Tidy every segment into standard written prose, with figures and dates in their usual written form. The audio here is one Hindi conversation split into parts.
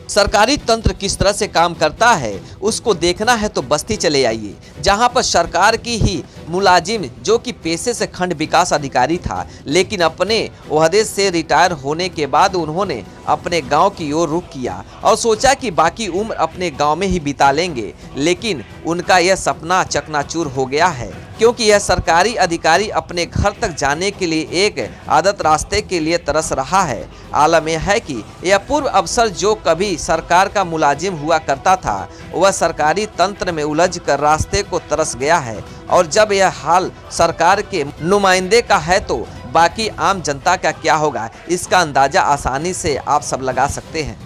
सरकारी तंत्र किस तरह से काम करता है उसको देखना है तो बस्ती चले आइए, जहां पर सरकार की ही मुलाजिम जो कि पेशे से खंड विकास अधिकारी था, लेकिन अपने ओहदे से रिटायर होने के बाद उन्होंने अपने गांव की ओर रुख किया और सोचा कि बाकी उम्र अपने गांव में ही बिता लेंगे। लेकिन उनका यह सपना चकनाचूर हो गया है, क्योंकि यह सरकारी अधिकारी अपने घर तक जाने के लिए एक आदत रास्ते के लिए तरस रहा है। आलम यह है कि यह पूर्व अफसर जो कभी सरकार का मुलाजिम हुआ करता था, वह सरकारी तंत्र में उलझ कर रास्ते को तरस गया है। और जब यह हाल सरकार के नुमाइंदे का है तो बाकी आम जनता का क्या होगा, इसका अंदाजा आसानी से आप सब लगा सकते हैं।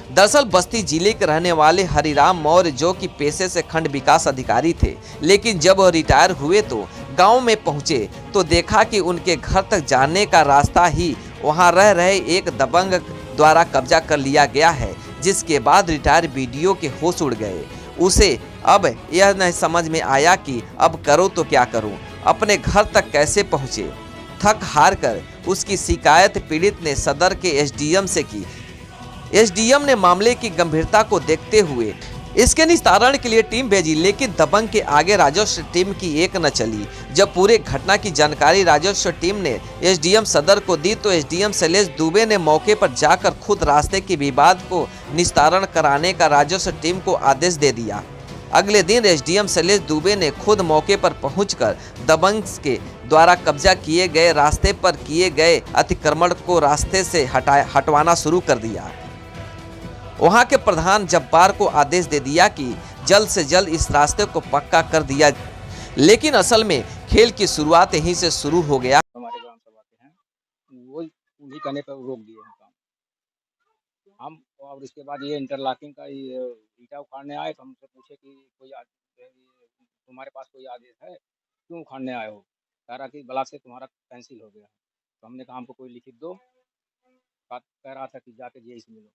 दरअसल बस्ती जिले के रहने वाले हरिराम मौर्य जो कि पेशे से खंड विकास अधिकारी थे, लेकिन जब वह रिटायर हुए तो गांव में पहुंचे तो देखा कि उनके घर तक जाने का रास्ता ही वहां रह रहे एक दबंग द्वारा कब्जा कर लिया गया है, जिसके बाद रिटायर बीडीओ के होश उड़ गए। उसे अब यह नहीं समझ में आया कि अब करो तो क्या करूं, अपने घर तक कैसे पहुंचे। थक हार कर उसकी शिकायत पीड़ित ने सदर के एसडीएम से की। एसडीएम ने मामले की गंभीरता को देखते हुए इसके निस्तारण के लिए टीम भेजी, लेकिन दबंग के आगे राजस्व टीम की एक न चली। जब पूरे घटना की जानकारी राजस्व टीम ने एसडीएम सदर को दी तो एसडीएम शैलेश दुबे ने मौके पर जाकर खुद रास्ते के विवाद को निस्तारण कराने का राजस्व टीम को आदेश दे दिया। अगले दिन एसडीएम शैलेश दुबे ने खुद मौके पर पहुंचकर दबंग के द्वारा कब्जा किए गए रास्ते पर किए गए अतिक्रमण को रास्ते से हटवाना शुरू कर दिया। वहां के प्रधान जब्बार को आदेश दे दिया कि जल्द से जल्द इस रास्ते को पक्का कर दिया, लेकिन असल में खेल की शुरुआत यहीं से शुरू हो गया। हमारे ग्राम सभा के हैं वो उन्हीं कहने पर रोक दिए हैं काम हम। और इसके बाद ये इंटरलॉकिंग का ये ईटा उखाड़ने आए तो हमसे पूछे कि तुम्हारे पास कोई आदेश है, क्यों उखाड़ने आए हो? कह रहा कि ब्लॉक से तुम्हारा कैंसिल हो गया। तो हमने कहा हमको कोई लिखित दो। कह रहा था कि जाके जेई से मिलो।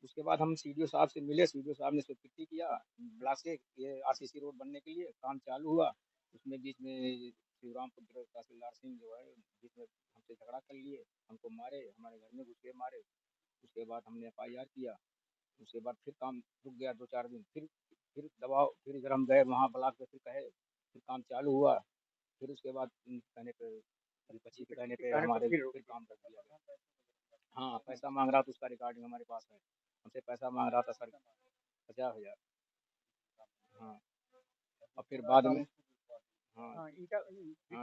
उसके बाद हम सीडीओ साहब से मिले, सीडीओ साहब ने स्वीकृति किया। ब्लॉक से ये आरसीसी रोड बनने के लिए काम चालू हुआ। उसमें बीच में शिवरामपुर तहसीलदार सिंह जो है बीच में हमसे झगड़ा कर लिए, हमको मारे, हमारे घर में घुस के मारे। उसके बाद हमने FIR किया। उसके बाद फिर काम रुक गया 2-4 दिन। फिर दबाव, फिर इधर हम गए वहाँ ब्लॉक में, फिर कहे, फिर काम चालू हुआ। फिर उसके बाद कहने पे विपक्षी के कहने पे हमारे फिर काम कर दिया गया। हाँ, पैसा मांग रहा था, उसका रिकॉर्डिंग हमारे पास है। हमसे पैसा मांग रहा था सर 50,000। हाँ, और फिर बाद में हाँ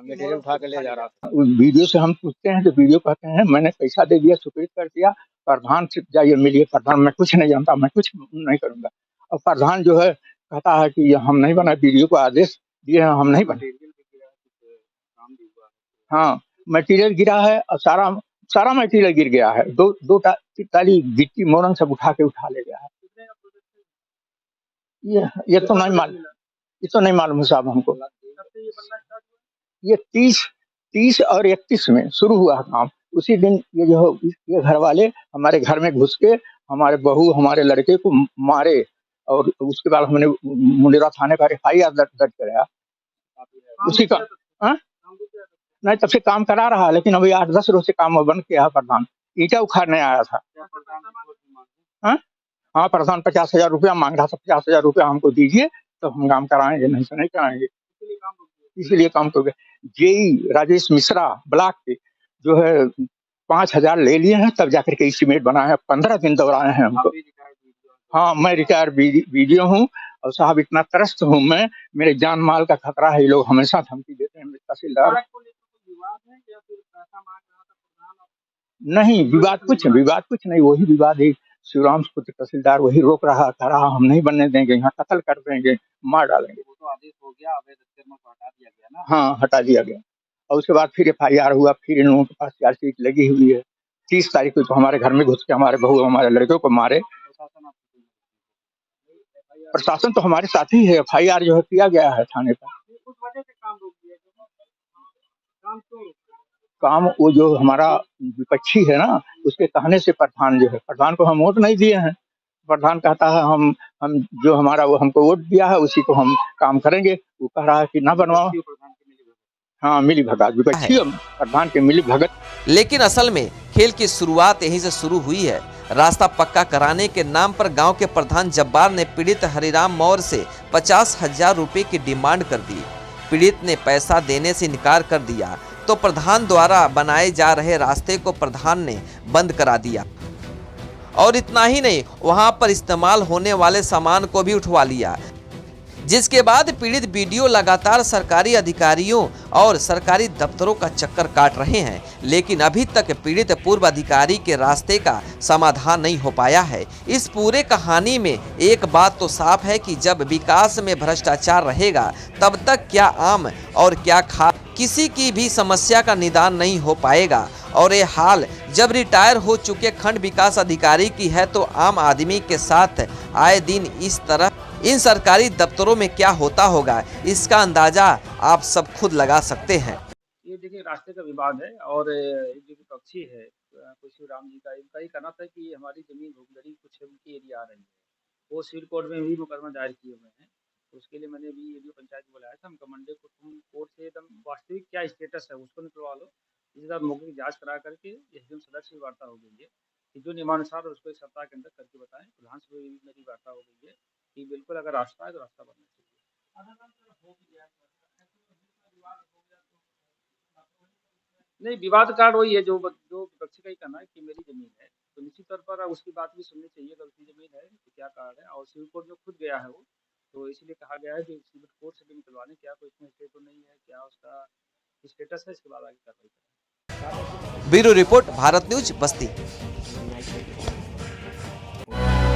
मटेरियल उठा के ले जा रहा था। वीडियो से हम पूछते हैं तो वीडियो कहते हैं मैंने पैसा दे दिया, स्वीकृत कर दिया, प्रधान से जाइए मिलिए, प्रधान मैं कुछ नहीं जानता, मैं कुछ नहीं करूँगा। और प्रधान जो है कहता है कि हम नहीं बना, वीडियो को आदेश दिए हैं, हम नहीं बने। हाँ, मटेरियल गिरा है और सारा मटेरियल गिर गया है। दो टाली गिट्टी मोरंग सब उठा ले गया है। ये तो नहीं मालूम, ये तो नहीं मालूम है साहब हमको। ये 30 और 31 में शुरू हुआ काम। उसी दिन ये घर वाले हमारे घर में घुस के हमारे बहू, हमारे लड़के को मारे। और उसके बाद हमने मुंडेरा थाने पर FIR दर्ज कराया। उसी का हाँ? नहीं, तब से काम करा रहा, लेकिन अभी 8-10 रोज से काम बंद किया है। प्रधान ईटा उखाड़ने आया था। हाँ, हाँ, प्रधान 50,000 रुपया मांग रहा था। 50,000 रुपया हमको दीजिए तो हम काम कराएंगे, नहीं तो नहीं कराएंगे। इसीलिए काम तो गए। जेई राजेश मिश्रा ब्लॉक के जो है 5,000 ले लिए हैं, तब जाकर के एस्टीमेट बनाए हैं। 15 दिन दौड़ाए हैं हमको। हाँ, मैं रिटायर वीडियो हूँ और साहब इतना त्रस्त हूँ मैं, मेरे जान माल का खतरा है। ये लोग हमेशा धमकी देते हैं तहसीलदार। नहीं, विवाद कुछ नहीं, वही विवाद है। शिवरामपुर तहसीलदार वही रोक रहा, कह रहा हम नहीं बनने देंगे, यहाँ कत्ल कर देंगे, मार डालेंगे। वो तो आदेश हो गया, अवैध अतिक्रमण को हटा दिया गया ना। हाँ, हटा दिया गया। और उसके बाद फिर FIR हुआ, फिर इन लोगों के पास चार्जशीट लगी हुई है। 30 तारीख को तो हमारे घर में घुस के हमारे बहू, हमारे लड़कों को मारे। प्रशासन तो हमारे साथ ही है। FIR जो है किया गया है थाने पर। काम वो जो हमारा विपक्षी है ना, उसके कहने से प्रधान जो है, प्रधान को हम वोट नहीं दिए हैं। प्रधान कहता है हम जो हमारा वो हमको वोट दिया है उसी को हम काम करेंगे। वो कह रहा है कि ना बनवाओ। हाँ, मिली भगत विपक्षी प्रधान के मिली भगत। लेकिन असल में खेल की शुरुआत यहीं से शुरू हुई है। रास्ता पक्का कराने के नाम पर गांव के प्रधान जब्बार ने पीड़ित हरिराम मौर्य से 50,000 रुपए की डिमांड कर दी। पीड़ित ने पैसा देने से इनकार कर दिया तो प्रधान द्वारा बनाए जा रहे रास्ते को प्रधान ने बंद करा दिया और इतना ही नहीं, वहां पर इस्तेमाल होने वाले सामान को भी उठवा लिया। जिसके बाद पीड़ित बीडीओ लगातार सरकारी अधिकारियों और सरकारी दफ्तरों का चक्कर काट रहे हैं, लेकिन अभी तक पीड़ित पूर्व अधिकारी के रास्ते का समाधान नहीं हो पाया है। इस पूरे कहानी में एक बात तो साफ है कि जब विकास में भ्रष्टाचार रहेगा तब तक क्या आम और क्या खास किसी की भी समस्या का निदान नहीं हो पाएगा। और ये हाल जब रिटायर हो चुके खंड विकास अधिकारी की है तो आम आदमी के साथ आए दिन इस तरह इन सरकारी दफ्तरों में क्या होता होगा, इसका अंदाजा आप सब खुद लगा सकते हैं। ये देखिए रास्ते का विवाद है और जो विपक्षी है खुशी राम जी का इनका ही कहना था कि हमारी जमीन भूखलड़ी कुछ उनकी एरिया आ रही है। वो सिविल कोर्ट में भी मुकदमा दायर किए हुए हैं। तो उसके लिए मैंने भी एडीओ पंचायत को बुलाया था। हम कमांडे को तुम कोर्ट से एकदम वास्तविक क्या स्टेटस है उसको निकलवा लो। इस बार मौके की जाँच करा करके एसडीएम सदस्य से वार्ता हो गई है कि जो नियमानुसार उसको 1 सप्ताह के अंदर करके बताएं। प्रधान से भी मेरी वार्ता हो गई है कि बिल्कुल अगर रास्ता है तो रास्ता बनना चाहिए। नहीं, विवाद कार्ड वही है जो विपक्षी का ही कहना है कि मेरी जमीन है, तो निश्चित तौर पर उसकी बात भी सुननी चाहिए। अगर उसकी जमीन है तो क्या कार्ड है और सिविल कोर्ट में खुद गया है वो, तो इसलिए कहा गया है कि सिविल कोर्ट से भी निकलवा लें क्या कोई इसमें स्टे तो नहीं है, क्या उसका स्टेटस है, इसके बाद आगे कार्रवाई करें। ब्यूरो रिपोर्ट, भारत न्यूज, बस्ती।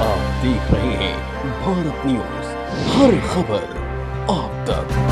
आप देख रहे हैं भारत न्यूज, हर खबर आप तक।